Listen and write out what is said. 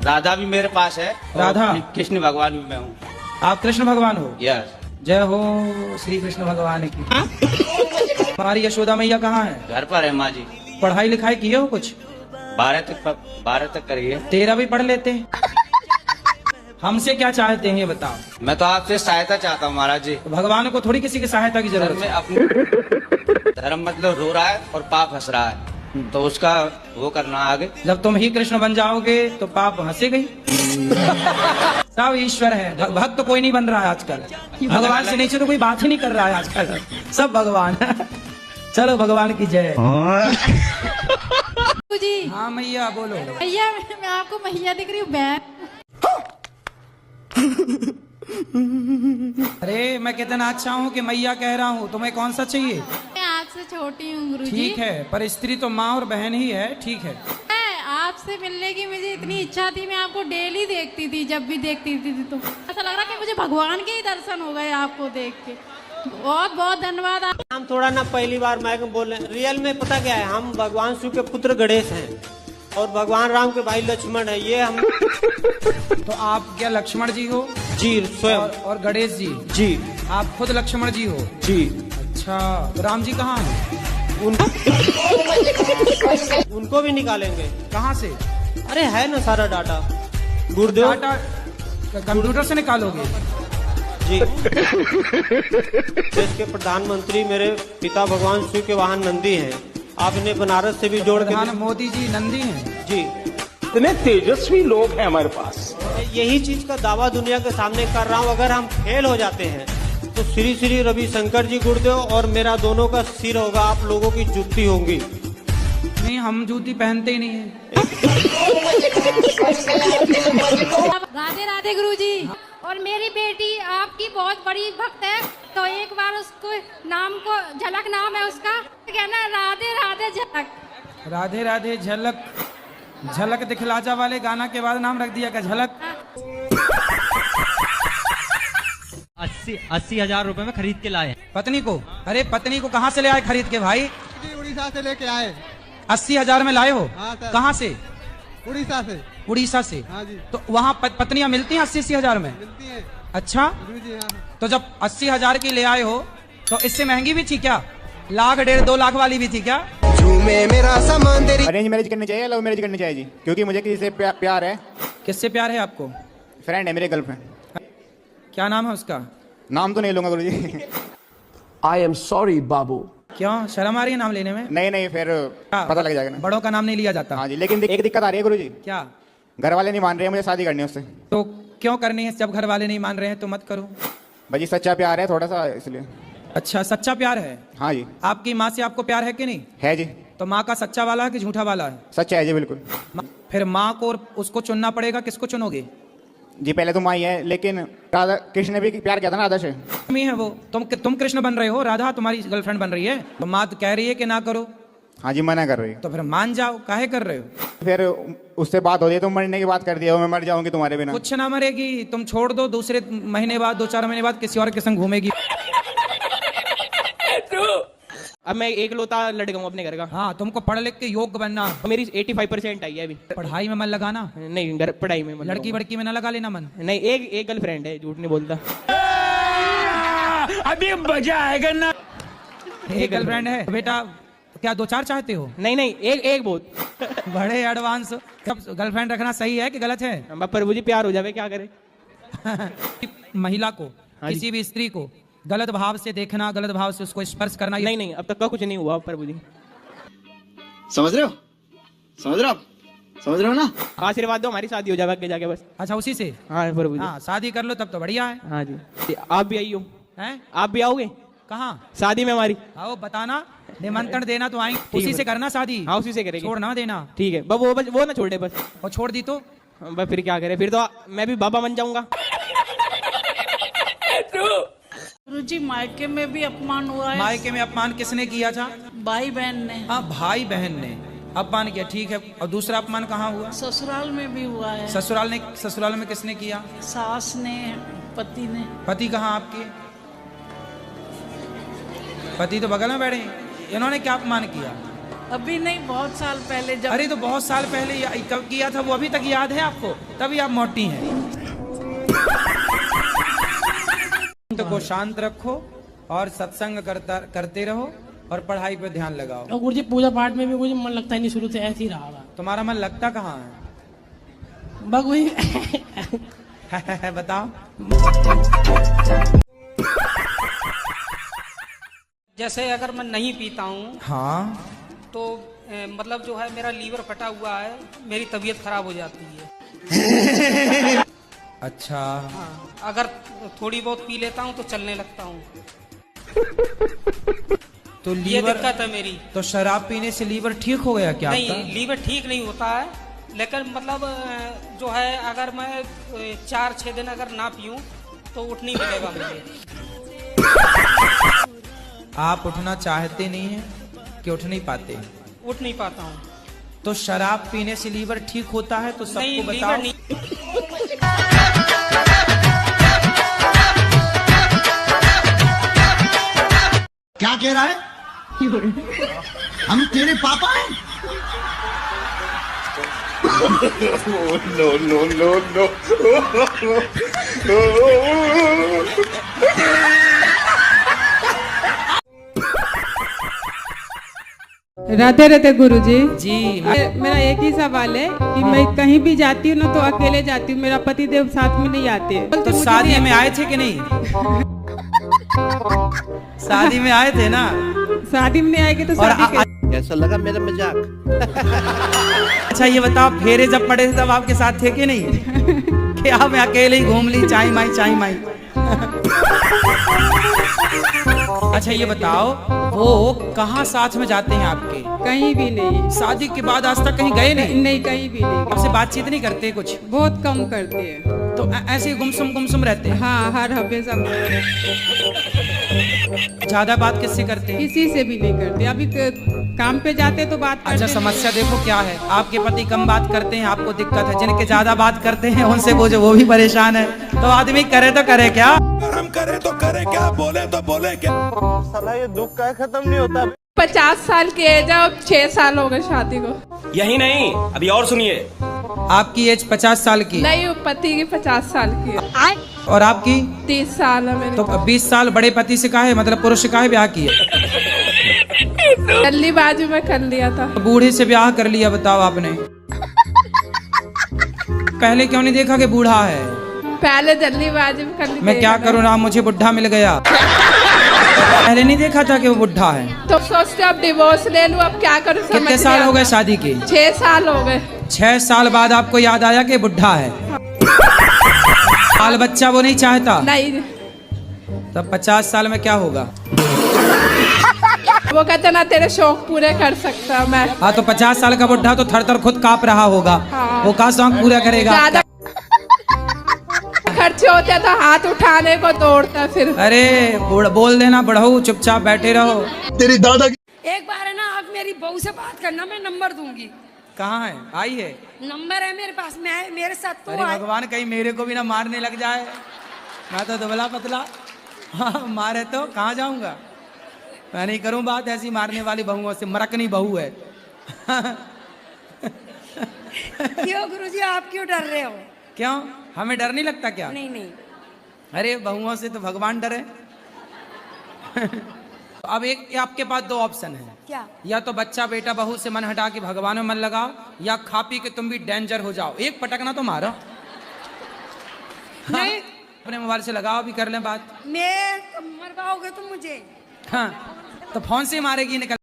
राधा भी मेरे पास है। राधा? कृष्ण भगवान भी मैं हूँ। आप कृष्ण भगवान हो? यस। जय हो श्री कृष्ण भगवान की। हमारी यशोदा मैया कहाँ है? घर पर है माँ जी। पढ़ाई लिखाई किए हो कुछ? 12 तक करिए। तेरा भी पढ़ लेते। हमसे क्या चाहते हैं ये बताओ। मैं तो आपसे सहायता चाहता हूँ महाराज जी। तो भगवान को थोड़ी किसी की सहायता की सर जरूरत मैं है। अपने धर्म मतलब रो रहा है और पाप हंस रहा है, तो उसका वो करना आगे। जब तुम ही कृष्ण बन जाओगे तो पाप हंसे गई। सब ईश्वर है, भक्त तो कोई नहीं बन रहा है आजकल। भगवान से नीचे तो कोई बात ही नहीं कर रहा है आजकल, सब भगवान। चलो भगवान की जय। जी हाँ मैया बोलो। भैया मैं आपको मैया दिख रही हूँ बहन। अरे मैं कितना अच्छा हूँ कि मैया कह रहा हूँ, तुम्हें कौन सा चाहिए? मैं आपसे छोटी हूँ गुरुजी। ठीक है, पर स्त्री तो माँ और बहन ही है। ठीक है, आपसे मिलने की मुझे इतनी इच्छा थी, मैं आपको डेली देखती थी, जब भी देखती थी तो ऐसा लग रहा कि मुझे भगवान के ही दर्शन हो गए आपको देख के। बहुत बहुत धन्यवाद। हम थोड़ा ना पहली बार माइक में बोल रहे हैं, रियल में पता क्या है, हम भगवान शिव के पुत्र गणेश हैं और भगवान राम के भाई लक्ष्मण है। ये हम तो आप क्या लक्ष्मण जी हो? जी स्वयं। और गणेश जी? जी। आप खुद लक्ष्मण जी हो? जी। अच्छा, तो राम जी कहाँ हैं? उनको भी निकालेंगे। कहाँ से? अरे है ना सारा डाटा गुरुदेव। डाटा कंप्यूटर से निकालोगे? जी। देश के प्रधानमंत्री मेरे पिता भगवान शिव के वाहन नंदी हैं। आप इन्हें बनारस से भी जोड़ के। प्रधान मोदी जी नंदी हैं? जी। इतने तेजस्वी लोग हैं हमारे पास। यही चीज का दावा दुनिया के सामने कर रहा हूँ। अगर हम फेल हो जाते हैं तो श्री श्री रविशंकर जी गुरुदेव और मेरा दोनों का सिर होगा, आप लोगों की जूती होंगी। नहीं, हम जूती पहनते ही नहीं है। राधे राधे गुरुजी। और मेरी बेटी आपकी बहुत बड़ी भक्त है, तो एक बार उसको नाम को झलक नाम है उसका, कहना राधे राधे झलक। राधे राधे झलक। झलक दिखला जा वाले गाना के बाद नाम रख दिया क्या झलक? 80,000 रुपए में खरीद के लाए। पत्नी को? अरे पत्नी को कहाँ से ले आए खरीद के भाई? उड़ीसा से लेके आए। 80,000 में लाए हो? हाँ सर। कहाँ से? उड़ीसा से। उड़ीसा से? हाँ जी। तो वहाँ पत्नियां मिलती हैं 80,000 में? मिलती है। अच्छा, जी हाँ। तो जब 80,000 की ले आए हो तो इससे महंगी भी थी क्या? 1,00,000, 1.5, 2 लाख वाली भी थी क्या? अरेंज मैरिज करनी चाहिए, लव मैरिज करनी चाहिए जी? क्योंकि मुझे किसी से प्यार है। किससे प्यार है आपको? फ्रेंड है मेरे, गर्लफ्रेंड। क्या नाम है उसका? नाम तो नहीं लूंगा गुरुजी। आई एम सॉरी बाबू। क्यों शर्म आ रही है नाम लेने में? नहीं फिर पता लग जाएगा ना। बड़ों का नाम नहीं लिया जाता। हाँ जी, लेकिन एक दिक्कत आ रही है गुरुजी। क्या? घर वाले नहीं मान रहे हैं, मुझे शादी करनी है उससे। तो क्यों करनी है? जब घर वाले नहीं मान रहे हैं तो मत करो भाजी, सच्चा प्यार है थोड़ा सा, इसलिए। अच्छा, सच्चा प्यार है? हाँ जी। आपकी माँ से आपको प्यार है कि नहीं? है जी। तो माँ का सच्चा वाला है कि झूठा वाला है? सच्चा है जी, बिल्कुल। फिर माँ को और उसको चुनना पड़ेगा, किसको चुनोगे? जी पहले तो माँ ही है, लेकिन राधा कृष्ण ने भी प्यार किया था ना राधा से। है वो तुम कृष्ण बन रहे हो, राधा तुम्हारी गर्लफ्रेंड बन रही है, तो माँ तो कह रही है कि ना करो। हाँ जी, मना कर रही है। तो फिर मान जाओ, काहे कर रहे हो? फिर उससे बात हो रही है, तुम मरने की बात कर दिया, मैं मर जाऊंगी तुम्हारे बिना। कुछ ना मरेगी, तुम छोड़ दो, दूसरे महीने बाद 2-4 महीने बाद किसी और के संग घूमेगी। अब मैं एक लौता लड़का हूँ अपने घर का। हाँ, तुमको पढ़ लिख के योग्य बनना। मेरी 85% आई है अभी। पढ़ाई में मन लगाना, नहीं पढ़ाई में लड़की बड़की में ना लगा लेना मन। नहीं, एक गर्लफ्रेंड है, झूठ नहीं बोलता। अभी मजा आएगा ना। एक गर्लफ्रेंड है बेटा? क्या 2-4 चाहते हो? नहीं एक बहुत। बड़े एडवांस। गर्लफ्रेंड रखना सही है कि गलत है? प्रभु जी प्यार हो जावे, क्या करे। महिला को, किसी भी स्त्री को गलत भाव से देखना, गलत भाव से उसको स्पर्श करना, नहीं अब तक का कुछ नहीं हुआ प्रभु जी। समझ रहे हो ना? आशीर्वाद दो, हमारी शादी हो जावे आगे जाके बस। अच्छा, उसी से? हाँ प्रभु जी। हाँ, शादी कर लो तब तो बढ़िया है। हाँ जी, आप भी आइयो। हैं? आप भी आओगे कहाँ? शादी में हमारी? आओ, बताना, निमंत्रण देना तो आएंगे। उसी से करना शादी। हाँ उसी से करेंगे। छोड़ ना देना। ठीक है, वो ना छोड़े बस। और छोड़ दी तो बस फिर क्या करे, फिर तो मैं भी बाबा बन जाऊंगा। गुरुजी, मायके में भी अपमान हुआ है। मायके में अपमान किसने किया था? भाई बहन ने। हाँ, भाई बहन ने अपमान किया, ठीक है। और दूसरा अपमान कहाँ हुआ? ससुराल में भी हुआ है। ससुराल में किसने किया? सास ने, पति ने। पति कहाँ आपके? पति तो बगल में बैठे हैं। इन्होंने क्या अपमान किया? अभी नहीं, बहुत साल पहले जब अरे तो बहुत साल पहले कब किया था वो अभी तक याद है आपको? तभी आप मोटी हैं। तो को शांत रखो और सत्संग करते रहो और पढ़ाई पे ध्यान लगाओ। और गुरुजी पूजा पाठ में भी मुझे मन लगता है नहीं, शुरू से ऐसे ही रहा। तुम्हारा मन लगता कहाँ है? बस वही बताओ। जैसे अगर मैं नहीं पीता हूँ हाँ तो मतलब जो है मेरा लीवर फटा हुआ है, मेरी तबीयत खराब हो जाती है। अच्छा हाँ, अगर थोड़ी बहुत पी लेता हूँ तो चलने लगता हूँ। तो ये लीवर दिक्कत है मेरी। तो शराब पीने से लीवर ठीक हो गया क्या नहीं, आपका? लीवर ठीक नहीं होता है, लेकिन मतलब जो है अगर मैं 4-6 दिन अगर ना पीऊँ तो उठ नहीं मिलेगा मुझे। आप उठना चाहते नहीं हैं कि उठ नहीं पाते? उठ नहीं पाता हूँ। तो शराब पीने से लीवर ठीक होता है तो सबको नहीं, बताओ। लीवर नहीं। क्या कह रहा है? हम तेरे पापा हैं? No no no no. Radhe Radhe गुरुजी। जी मेरा एक ही सवाल है कि मैं कहीं भी जाती हूँ ना तो अकेले जाती हूँ, मेरा पति देव साथ में नहीं आते। तो शादी में आए थे कि नहीं? शादी में आए थे ना? शादी में नहीं आएगी तो शादी कैसा लगा मेरा मजाक? अच्छा ये बताओ, फेरे जब पड़े थे तब आपके साथ थे कि नहीं? कि आप अकेले ही घूम ली चाई माई? अच्छा ये बताओ, वो कहाँ साथ में जाते हैं आपके? कहीं भी नहीं। शादी के बाद आज तक कहीं गए नहीं? नहीं, कहीं भी नहीं। आपसे बातचीत नहीं करते कुछ? बहुत कम करते हैं। तो ऐसे ही गुमसुम रहते हैं? हाँ, हर हमेशा ज्यादा बात किससे करते हैं? किसी से भी नहीं करते। अभी काम पे जाते तो बात करते। अच्छा समस्या देखो क्या है, आपके पति कम बात करते हैं, आपको दिक्कत है। जिनके ज्यादा बात करते हैं उनसे बोझो वो भी परेशान है। तो आदमी करे तो करे क्या? हम करे तो करे क्या, बोले तो बोले क्या? साला ये दुख का खत्म नहीं होता। 50 साल की एज है, अब 6 साल हो गए शादी को। यही नहीं, अभी और सुनिए। आपकी एज 50 साल की? नहीं, पति की 50 साल की है। और आपकी? 30 साल है मेरी। तो 20 साल बड़े पति से काहे, मतलब पुरुष से काहे ब्याह किए? जल्दीबाजी में कर लिया था। बूढ़े से ब्याह कर लिया, बताओ आपने। पहले क्यों नहीं देखा कि बूढ़ा है? पहले जल्दीबाजी में कर ली। मैं क्या करूँ ना, मुझे बुढ़ा मिल गया। पहले नहीं देखा था कि वो बुढ़ा है। तो सोचते अब डिवोर्स ले लूं, अब क्या करूं? कितने साल हो गए शादी के? 6 साल हो गए। 6 साल बाद आपको याद आया कि बुढ़ा है? बाल बच्चा वो नहीं चाहता? नहीं। तब 50 साल में क्या होगा? वो कहते ना तेरे शौक पूरे कर सकता मैं। हाँ तो 50 साल का बुढ़ा तो थर खुद कांप रहा होगा। हाँ। वो का शौक पूरा करेगा? ज्यादा खर्चे होते तो हाथ उठाने को दौड़ता फिर। अरे बोल देना बढ़ऊ, चुपचाप बैठे रहो। तेरी दादा एक बार है ना, आप मेरी बहू से बात करना, मैं नंबर दूंगी। कहाँ है? आई है? नंबर है मेरे पास, मैं मेरे साथ तो अरे भगवान कहीं मेरे को भी ना मारने लग जाए। मैं तो दुबला पतला, हाँ मारे तो कहाँ जाऊंगा? मैं नहीं करूं बात ऐसी मारने वाली बहुओं से, मरकनी बहू है। क्यों गुरुजी, आप क्यों डर रहे हो? क्यों, हमें डर नहीं लगता क्या? नहीं नहीं। अरे बहुओं से तो भगवान डरे। अब एक आपके पास 2 ऑप्शन है। क्या? या तो बच्चा बेटा बहू से मन हटा के भगवान में मन लगाओ, या खा पी के तुम भी डेंजर हो जाओ। एक पटकना तो मारो। नहीं। अपने मोबाइल से लगाओ, भी कर लें बात। मैं मरवाओगे तुम मुझे? हाँ तो फोन से मारेगी, निकल